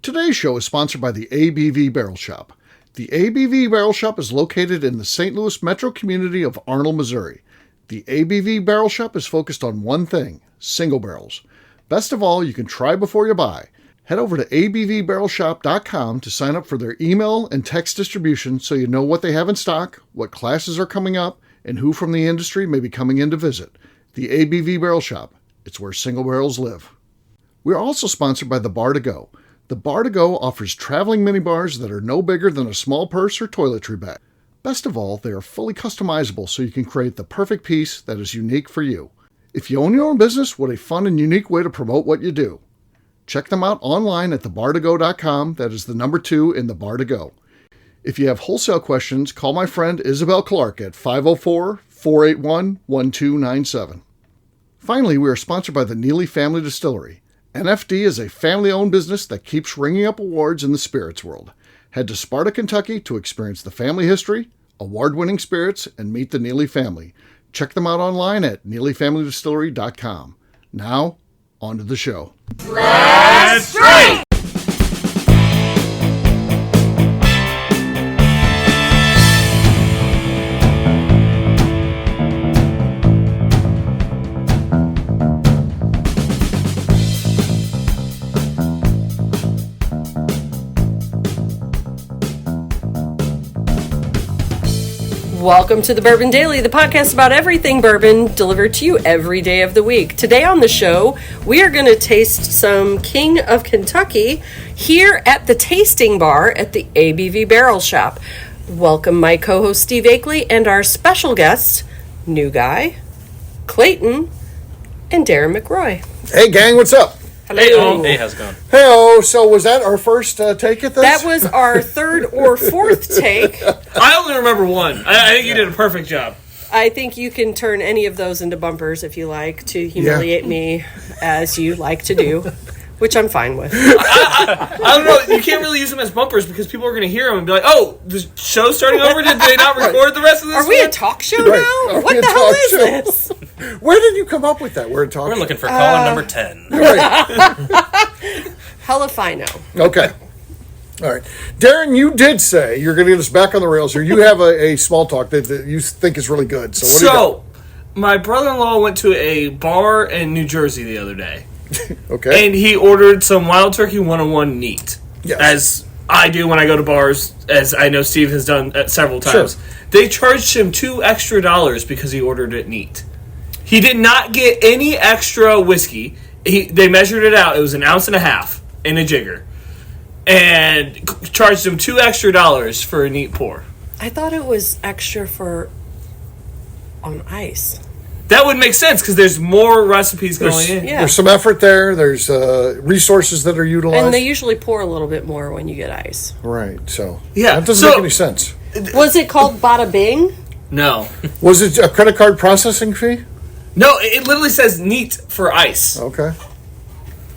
Today's show is sponsored by the ABV Barrel Shop. The ABV Barrel Shop is located in the St. Louis metro community of Arnold, Missouri. The ABV Barrel Shop is focused on one thing, single barrels. Best of all, you can try before you buy. Head over to abvbarrelshop.com to sign up for their email and text distribution so you know what they have in stock, what classes are coming up, and who from the industry may be coming in to visit. The ABV Barrel Shop. It's where single barrels live. We are also sponsored by the Bar to Go. The Bar to Go offers traveling minibars that are no bigger than a small purse or toiletry bag. Best of all, they are fully customizable so you can create the perfect piece that is unique for you. If you own your own business, what a fun and unique way to promote what you do. Check them out online at thebar2go.com. That is the number 2 in the Bar to Go. If you have wholesale questions, call my friend Isabel Clark at 504-481-1297. Finally, we are sponsored by the Neely Family Distillery. NFD is a family-owned business that keeps ringing up awards in the spirits world. Head to Sparta, Kentucky to experience the family history, award-winning spirits, and meet the Neely family. Check them out online at neelyfamilydistillery.com. Now, on to the show. Let's drink! Welcome to the Bourbon Daily, the podcast about everything bourbon, delivered to you every day of the week. Today on the show, we are going to taste some King of Kentucky here at the tasting bar at the ABV Barrel Shop. Welcome my co-host Steve Akeley and our special guests, new guy, Clayton, and Darren McRoy. Hey gang, what's up? Hello. Hey, how's it going? Hey, so was that our first take at this? That was our third or fourth take. I only remember one. I think you did a perfect job. I think you can turn any of those into bumpers if you like to humiliate me as you like to do, which I'm fine with. I don't know. You can't really use them as bumpers because people are going to hear them and be like, oh, the show's starting over? Did they not record the rest of this? Are we a talk show now? What the hell is this? Where did you come up with that? We're looking for call-in number 10. Right. Hell if I know. Okay. All right. Darren, you did say you're going to get us back on the rails here. You have a small talk that you think is really good. So what do you got? My brother-in-law went to a bar in New Jersey the other day. Okay. And he ordered some Wild Turkey 101 neat. Yes. As I do when I go to bars, as I know Steve has done several times. Sure. They charged him $2 extra because he ordered it neat. He did not get any extra whiskey. They measured it out. It was 1.5 ounces in a jigger. And charged him $2 extra for a neat pour. I thought it was extra for on ice. That would make sense because there's more recipes going in. Yeah. There's some effort there. There's resources that are utilized. And they usually pour a little bit more when you get ice. Right, so Yeah, that doesn't make any sense. Was it called Bada Bing? No. Was it a credit card processing fee? No, it literally says neat for ice. Okay.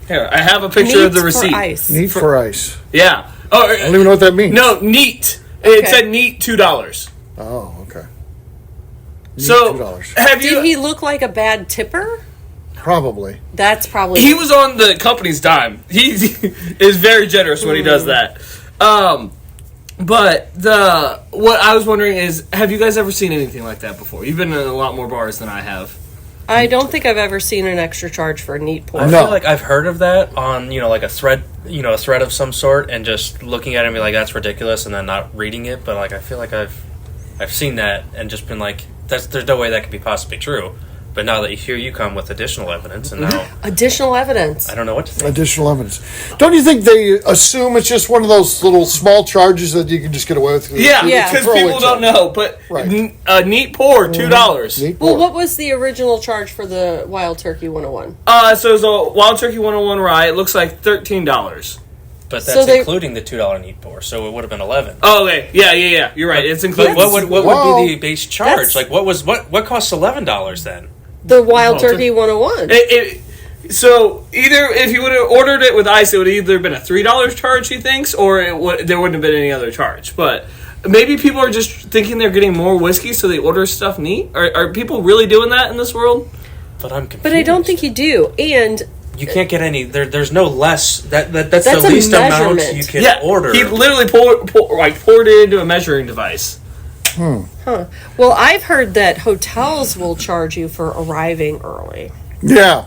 Here, I have a picture of the receipt. For ice. Neat for ice. Yeah. Oh, I don't even know what that means. No, neat. Okay. It said neat $2. Oh, okay. Neat So, $2. have you... Did he look like a bad tipper? Probably. That's probably... He was on the company's dime. He is very generous when he does that. But what I was wondering is, have you guys ever seen anything like that before? You've been in a lot more bars than I have. I don't think I've ever seen an extra charge for a neat pour. I feel like I've heard of that on, like a thread, a thread of some sort, and just looking at it and be like, that's ridiculous, and then not reading it. But like, I feel like I've seen that and just been like, there's no way that could be possibly true. But now that you come with additional evidence, and now Additional evidence. I don't know what to think. Additional evidence. Don't you think they assume it's just one of those little small charges that you can just get away with? Yeah, because people don't know. But a neat pour, $2. Neat pour. Well, what was the original charge for the Wild Turkey 101? So it's a Wild Turkey 101 rye. It looks like $13. But that's including the $2 neat pour, so it would have been $11. Oh, okay. Yeah. You're right. It's included. But what would be the base charge? Like, what costs $11 then? The Wild Turkey 101. So either if you would have ordered it with ice, it would have either been a $3 charge, he thinks, or there wouldn't have been any other charge. But maybe people are just thinking they're getting more whiskey, so they order stuff neat. Are people really doing that in this world? But I'm confused. But I don't think you do. And You can't get any. There's no less. That's That's the a least amount measurement. you can order. He literally poured it into a measuring device. Well, I've heard that hotels will charge you for arriving early. Yeah,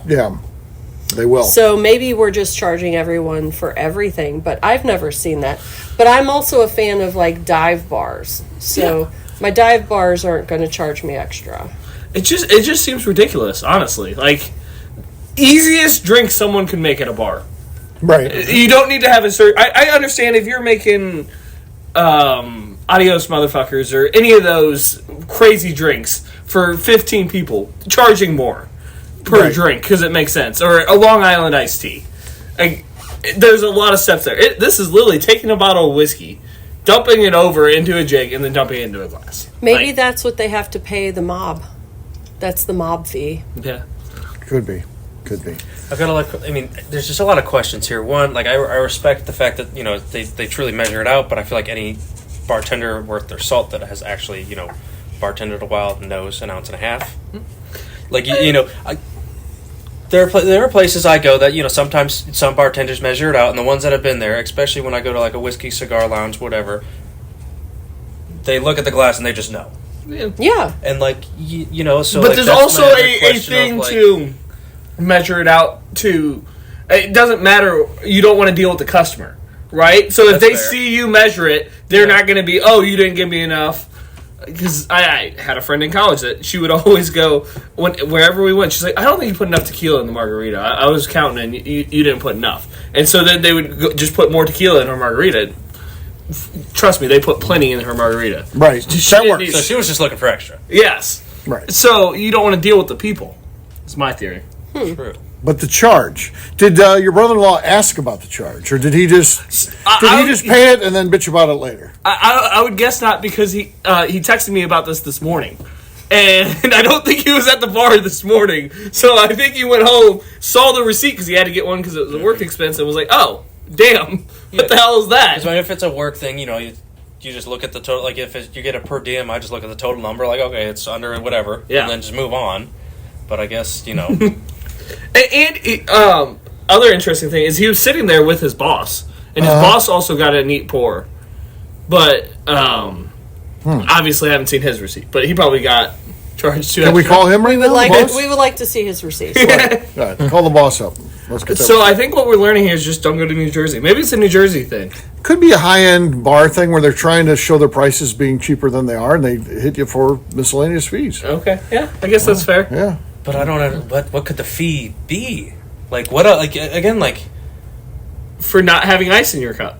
they will. So maybe we're just charging everyone for everything, but I've never seen that. But I'm also a fan of like dive bars. So my dive bars aren't going to charge me extra. It just seems ridiculous, honestly. Like, easiest drink someone can make at a bar. Right. You don't need to have a certain... I understand if you're making Adios Motherfuckers or any of those crazy drinks for 15 people, charging more per drink because it makes sense. Or a Long Island iced tea. Like, there's a lot of steps there. This is literally taking a bottle of whiskey, dumping it over into a jig, and then dumping it into a glass. Maybe that's what they have to pay the mob. That's the mob fee. Yeah. Could be. I've got a lot. There's just a lot of questions here. One, like I respect the fact that they truly measure it out, but I feel like any bartender worth their salt that has actually bartended a while knows an ounce and a half. Like there are places I go that sometimes some bartenders measure it out, and the ones that have been there, especially when I go to like a whiskey cigar lounge, whatever, they look at the glass and they just know. Yeah. And like so. But like, there's that's also my other a question thing of, like, to measure it out to. It doesn't matter. You don't want to deal with the customer, right? So if That's they fair. see you measure it, they're not going to be, oh, you didn't give me enough. Because I had a friend in college that she would always go wherever we went. She's like, I don't think you put enough tequila in the margarita. I was counting, and you didn't put enough. And so then they would just put more tequila in her margarita. Trust me, they put plenty in her margarita. Right. That works. So she was just looking for extra. Yes. Right. So you don't want to deal with the people. That's my theory. True. But the charge. Did your brother-in-law ask about the charge, or did he just pay it and then bitch about it later? I would guess not, because he texted me about this morning, and I don't think he was at the bar this morning. So I think he went home, saw the receipt because he had to get one because it was a work expense, and was like, "Oh, damn, what the hell is that?" So if it's a work thing, you just look at the total. Like if you get a per diem, I just look at the total number. Like okay, it's under whatever, Yeah. and then just move on. But I guess And other interesting thing is he was sitting there with his boss, and his boss also got a neat pour. But obviously I haven't seen his receipt, but he probably got charged too. Can we call him right now? We would like to see his receipts. Right. Call the boss up. Let's get that. So I think what we're learning here is just don't go to New Jersey. Maybe it's a New Jersey thing. Could be a high-end bar thing where they're trying to show their prices being cheaper than they are, and they hit you for miscellaneous fees. Okay, yeah, I guess that's fair. Yeah. But I don't know what could the fee be? Like what? Like again, like For not having ice in your cup.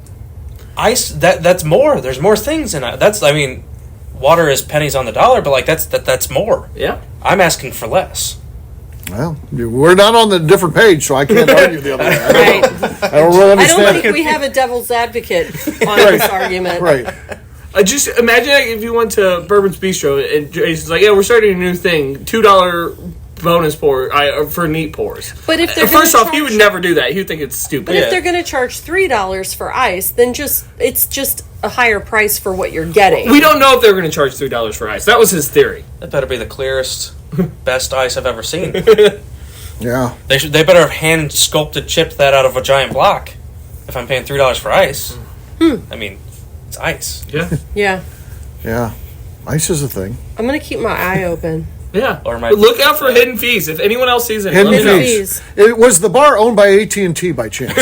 ice. That's more. There's more things in it. Water is pennies on the dollar, but like that's more. Yeah. I'm asking for less. Well, we're not on the different page, so I can't argue the other way. Right. I don't really I understand. don't think we have a devil's advocate on this argument. Right. Just imagine if you went to Bourbon's Bistro and Jason's like, "Yeah, we're starting a new thing, $2 bonus pour for neat pours." But if they're first gonna off, he would charge- never do that. He would think it's stupid. But if they're going to charge $3 for ice, then it's just a higher price for what you're getting. We don't know if they're going to charge $3 for ice. That was his theory. That better be the clearest, best ice I've ever seen. Yeah. They better have hand sculpted chipped that out of a giant block. If I'm paying $3 for ice, I mean, it's ice. Yeah. Yeah. Yeah. Ice is a thing. I'm going to keep my eye open. Yeah. Or my- Look out for hidden fees. If anyone else sees it, Hidden let me know. fees. It was the bar owned by AT&T by chance.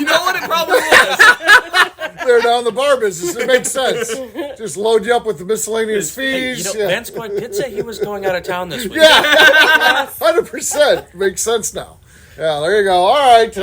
You know what it probably was? They're down the bar business. It makes sense. Just load you up with the miscellaneous Hey, fees. Vance Coyne did say he was going out of town this week. Yeah, 100%. Makes sense now. Yeah, there you go. All right.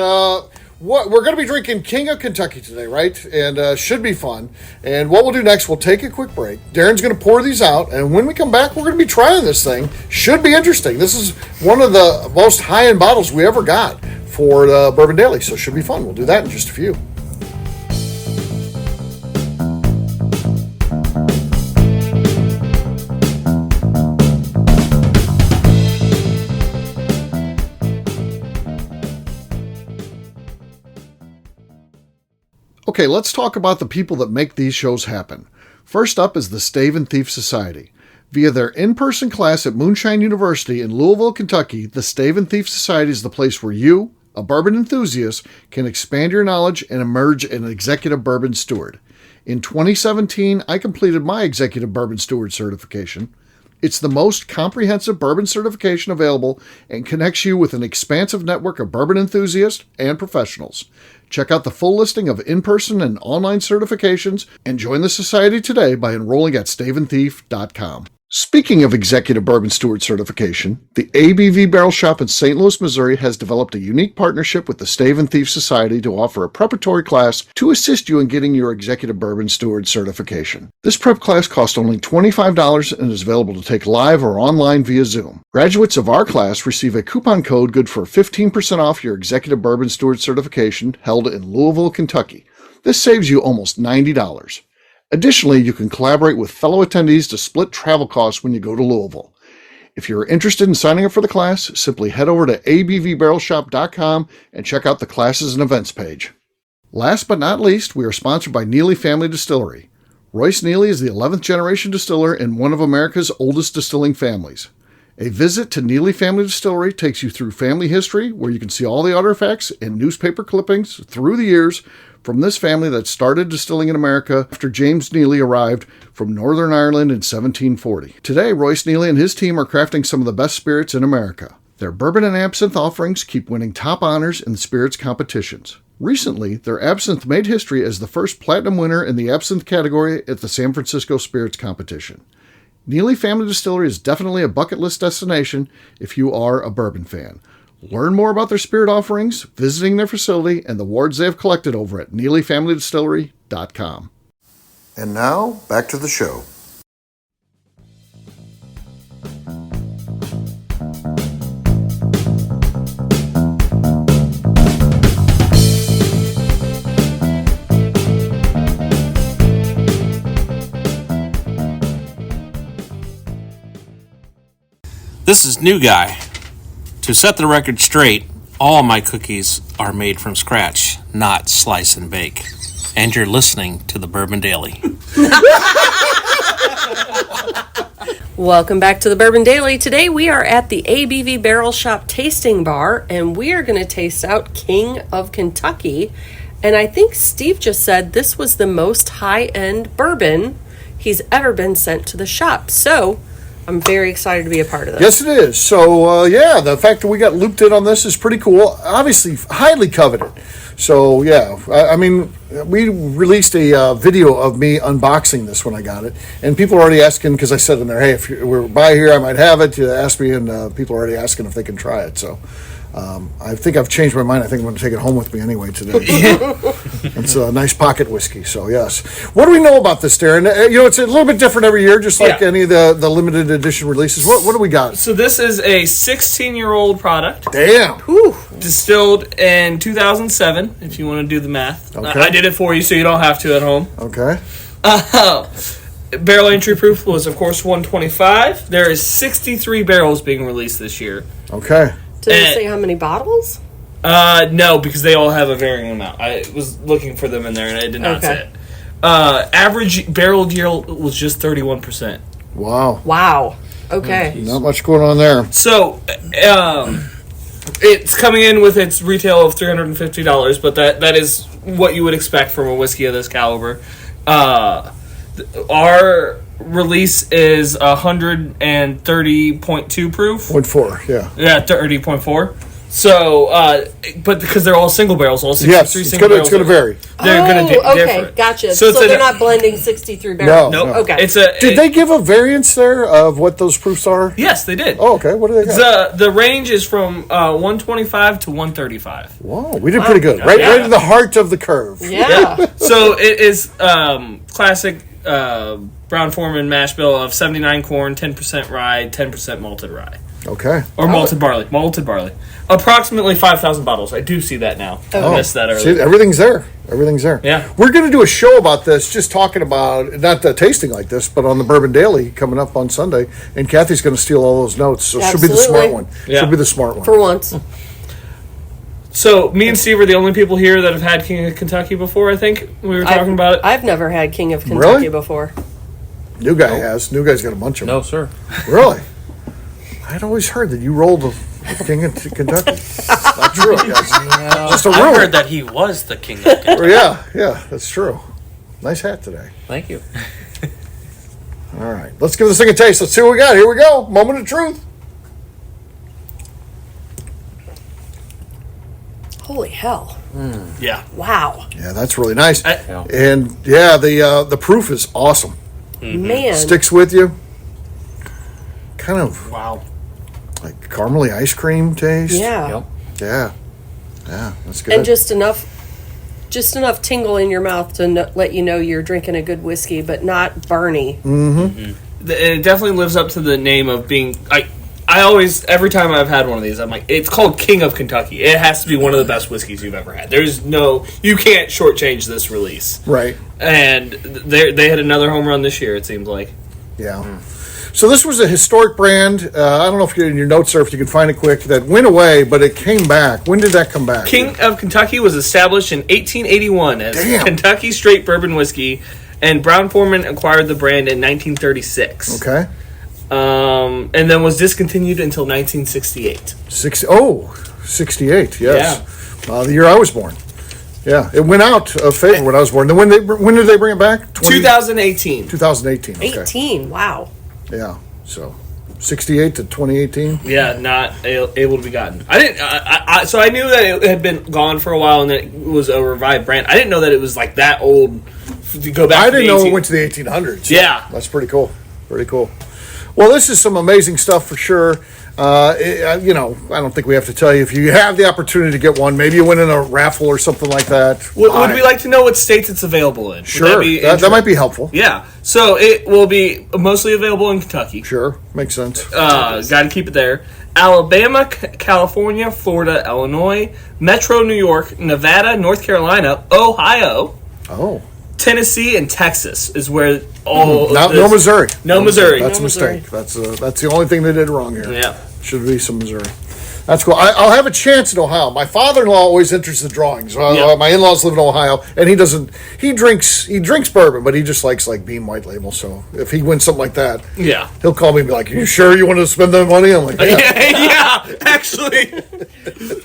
What we're going to be drinking King of Kentucky today, right? And should be fun. And what we'll do next, we'll take a quick break. Darren's going to pour these out, and when we come back, we're going to be trying this thing. Should be interesting. This is one of the most high-end bottles we ever got for the Bourbon Daily, so it should be fun. We'll do that in just a few. Okay, let's talk about the people that make these shows happen. First up is the Stave and Thief Society. Via their in-person class at Moonshine University in Louisville, Kentucky, the Stave and Thief Society is the place where you, a bourbon enthusiast, can expand your knowledge and emerge an executive bourbon steward. In 2017, I completed my executive bourbon steward certification. It's the most comprehensive bourbon certification available and connects you with an expansive network of bourbon enthusiasts and professionals. Check out the full listing of in-person and online certifications and join the society today by enrolling at staveandthief.com. Speaking of executive bourbon steward certification, the ABV Barrel Shop in St. Louis, Missouri has developed a unique partnership with the Stave and Thief Society to offer a preparatory class to assist you in getting your executive bourbon steward certification. This prep class costs only $25 and is available to take live or online via Zoom. Graduates of our class receive a coupon code good for 15% off your executive bourbon steward certification held in Louisville, Kentucky. This saves you almost $90. Additionally, you can collaborate with fellow attendees to split travel costs when you go to Louisville. If you're interested in signing up for the class, simply head over to abvbarrelshop.com and check out the classes and events page. Last but not least, we are sponsored by Neely Family Distillery. Royce Neely is the 11th generation distiller in one of America's oldest distilling families. A visit to Neely Family Distillery takes you through family history, where you can see all the artifacts and newspaper clippings through the years from this family that started distilling in America after James Neely arrived from Northern Ireland in 1740. Today, Royce Neely and his team are crafting some of the best spirits in America. Their bourbon and absinthe offerings keep winning top honors in the spirits competitions. Recently, their absinthe made history as the first platinum winner in the absinthe category at the San Francisco Spirits Competition. Neely Family Distillery is definitely a bucket list destination if you are a bourbon fan. Learn more about their spirit offerings, visiting their facility, and the awards they have collected over at NeelyFamilyDistillery.com. And now, back to the show. This is New Guy. To set the record straight, all my cookies are made from scratch, not slice and bake. And you're listening to the Bourbon Daily. Welcome back to the Bourbon Daily. Today we are at the ABV Barrel Shop tasting bar, and we are going to taste out King of Kentucky. And I think Steve just said this was the most high-end bourbon he's ever been sent to the shop. So I'm very excited to be a part of this. Yes, it is. So, the fact that we got looped in on this is pretty cool. Obviously, highly coveted. So, I mean, we released a video of me unboxing this when I got it. And people are already asking, because I said in there, hey, if we're by here, I might have it. Ask me, and people are already asking if they can try it. So, I think I've changed my mind. I think I'm going to take it home with me anyway today. It's a nice pocket whiskey, so yes. What do we know about this, Darren? It's a little bit different every year, just like any of the limited edition releases. What do we got? So this is a 16-year-old product. Damn. Whew. Distilled in 2007, if you want to do the math. Okay. I did it for you, so you don't have to at home. Okay. Barrel entry proof was, of course, 125. There is 63 barrels being released this year. Okay. Did it say how many bottles? No, because they all have a varying amount. I was looking for them in there, and I did not say it. Average barrel yield was just 31%. Wow. Okay. Not much going on there. So, it's coming in with its retail of $350, but that is what you would expect from a whiskey of this caliber. Our release is 130.2 proof. 0.4, yeah. Yeah, 30.4. So, but because they're all single barrels, all 63 single barrels. It's going to vary. They're going to okay, differ. Gotcha. So they're not blending 63 barrels. No. Okay. Did they give a variance there of what those proofs are? Yes, they did. Oh, okay. What do they got? The range is from 125 to 135. Wow, we did pretty good. Right in the heart of the curve. Yeah. So it is classic Brown Forman mash bill of 79 corn, 10% rye, 10% malted rye. Okay. Or malted barley. Malted barley. Approximately 5,000 bottles. I do see that now. I missed that earlier. See, everything's there. Yeah. We're going to do a show about this, just talking about, not the tasting like this, but on the Bourbon Daily coming up on Sunday. And Kathy's going to steal all those notes. So she'll be the smart one. Yeah. She'll be the smart one. For once. So, me and Steve are the only people here that have had King of Kentucky before, I think. We were talking about it. I've never had King of Kentucky Really? before. New guy has. New guy's got a bunch of them. No, sir. Really? I'd always heard that you rolled the King of Kentucky. Not true, I guess. Just a I rumor. heard that he was the king of Kentucky. Yeah, that's true. Nice hat today. Thank you. All right, let's give this thing a taste. Let's see what we got. Here we go. Moment of truth. Holy hell. Yeah. Wow. Yeah, that's really nice. Yeah. And yeah, the proof is awesome. Man. Sticks with you. Kind of Wow. like caramely ice cream taste. Yeah. Yep. Yeah, that's good. And just enough tingle in your mouth to let you know you're drinking a good whiskey, but not burny. It definitely lives up to the name of being. I always, every time I've had one of these, I'm like, it's called King of Kentucky. It has to be one of the best whiskeys you've ever had. There's no, you can't shortchange this release. Right. And they had another home run this year, it seems like. Yeah. So this was a historic brand. I don't know if you're in your notes or if you can find it quick. That went away, but it came back. When did that come back? King of Kentucky was established in 1881 as Kentucky Straight Bourbon Whiskey, and Brown-Forman acquired the brand in 1936. Okay. And then was discontinued until 1968. 68, yes. The year I was born. Yeah, it went out of favor when I was born. Then when did they bring it back? 2018. 2018. Okay. 18. Wow. Yeah. So 68 to 2018. Yeah, not able to be gotten. I didn't. So I knew that it had been gone for a while and that it was a revived brand. I didn't know that it was like that old. To go back. I didn't know it went to the 1800s. Yeah, that's pretty cool. Pretty cool. Well, this is some amazing stuff for sure. I don't think we have to tell you if you have the opportunity to get one. Maybe you win in a raffle or something like that. Would we like to know what states it's available in? Sure, that might be helpful. Yeah, so it will be mostly available in Kentucky. Sure, makes sense. Got to keep it there. Alabama, California, Florida, Illinois, Metro New York, Nevada, North Carolina, Ohio. Oh. Tennessee and Texas is where all no Missouri. No Missouri. That's a mistake. That's the only thing they did wrong here. Yeah. Should be some Missouri. That's cool. I'll have a chance in Ohio. My father-in-law always enters the drawings. My in-laws live in Ohio, and he drinks bourbon, but he just likes like Beam White Label. So if he wins something like that, he'll call me and be like, "Are you sure you want to spend that money?" I'm like, yeah, actually,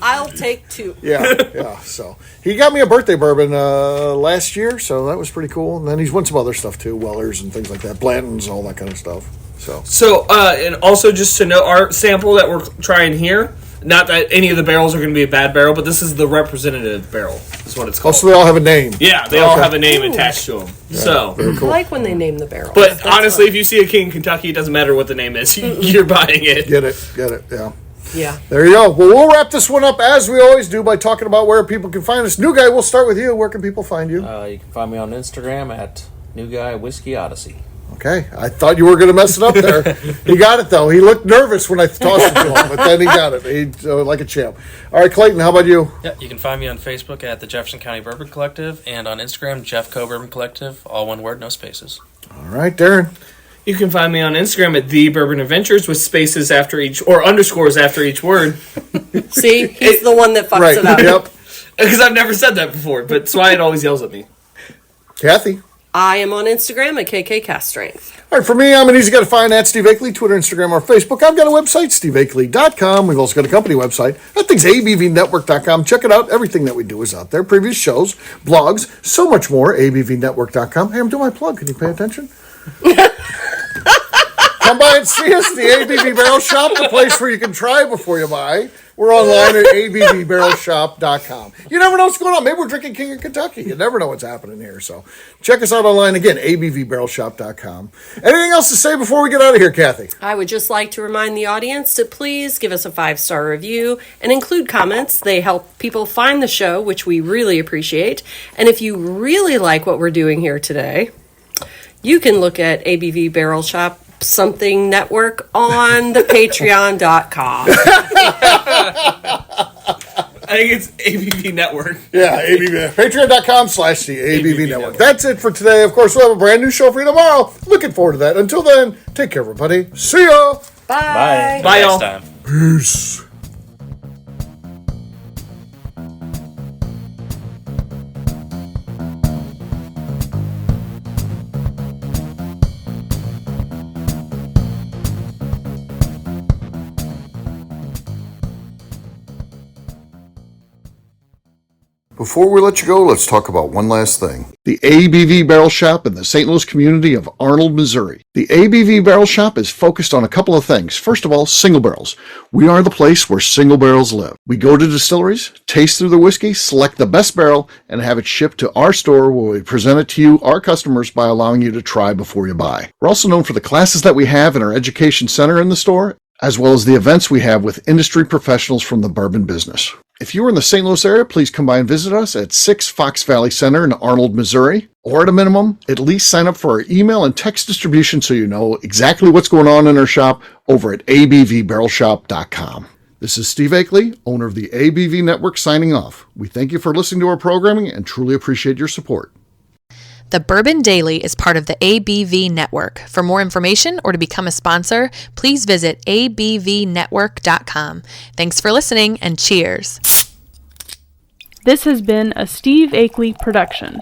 I'll take two. Yeah. So he got me a birthday bourbon last year, so that was pretty cool. And then he's won some other stuff too, Wellers and things like that, Blanton's, all that kind of stuff. So and also just to note, our sample that we're trying here. Not that any of the barrels are going to be a bad barrel, but this is the representative barrel. Is what it's called. So they all have a name. Yeah, they all have a name attached to them. Yeah, so very cool. I like when they name the barrel. But honestly, if you see a King Kentucky, it doesn't matter what the name is. You're buying it. Get it. Yeah. Yeah. There you go. Well, we'll wrap this one up as we always do by talking about where people can find us. New Guy, we'll start with you. Where can people find you? You can find me on Instagram at New Guy Whiskey Odyssey. Okay, I thought you were going to mess it up there. He got it, though. He looked nervous when I tossed it to him, but then he got it. He like a champ. All right, Clayton, how about you? Yeah, you can find me on Facebook at the Jefferson County Bourbon Collective and on Instagram, Jeffco Bourbon Collective, all one word, no spaces. All right, Darren. You can find me on Instagram at The Bourbon Adventures with spaces after each, or underscores after each word. See, he's the one that fucks it up. Yep. Because I've never said that before, but that's why it always yells at me. Kathy. I am on Instagram at KKCastStrength. All right, for me, I'm an easy guy to find at Steve Akeley, Twitter, Instagram, or Facebook. I've got a website, steveakeley.com. We've also got a company website. That thing's abvnetwork.com. Check it out. Everything that we do is out there. Previous shows, blogs, so much more, abvnetwork.com. Hey, I'm doing my plug. Can you pay attention? Come by and see us, the ABV Barrel Shop, the place where you can try before you buy. We're online at abvbarrelshop.com. You never know what's going on. Maybe we're drinking King of Kentucky. You never know what's happening here. So check us out online again, abvbarrelshop.com. Anything else to say before we get out of here, Kathy? I would just like to remind the audience to please give us a 5-star review and include comments. They help people find the show, which we really appreciate. And if you really like what we're doing here today, you can look at ABV Barrel Shop something network on the patreon.com. I think it's ABV Network. Yeah, ABV. Patreon.com/the ABV Network. That's it for today. Of course, we'll have a brand new show for you tomorrow. Looking forward to that. Until then, take care, everybody. See ya. Bye. Bye, y'all. Next time. Peace. Before we let you go, let's talk about one last thing. The ABV Barrel Shop in the St. Louis community of Arnold, Missouri. The ABV Barrel Shop is focused on a couple of things. First of all, single barrels. We are the place where single barrels live. We go to distilleries, taste through the whiskey, select the best barrel, and have it shipped to our store where we present it to you, our customers, by allowing you to try before you buy. We're also known for the classes that we have in our education center in the store, as well as the events we have with industry professionals from the bourbon business. If you are in the St. Louis area, please come by and visit us at 6 Fox Valley Center in Arnold, Missouri. Or at a minimum, at least sign up for our email and text distribution so you know exactly what's going on in our shop over at abvbarrelshop.com. This is Steve Akeley, owner of the ABV Network, signing off. We thank you for listening to our programming and truly appreciate your support. The Bourbon Daily is part of the ABV Network. For more information or to become a sponsor, please visit abvnetwork.com. Thanks for listening and cheers. This has been a Steve Akeley production.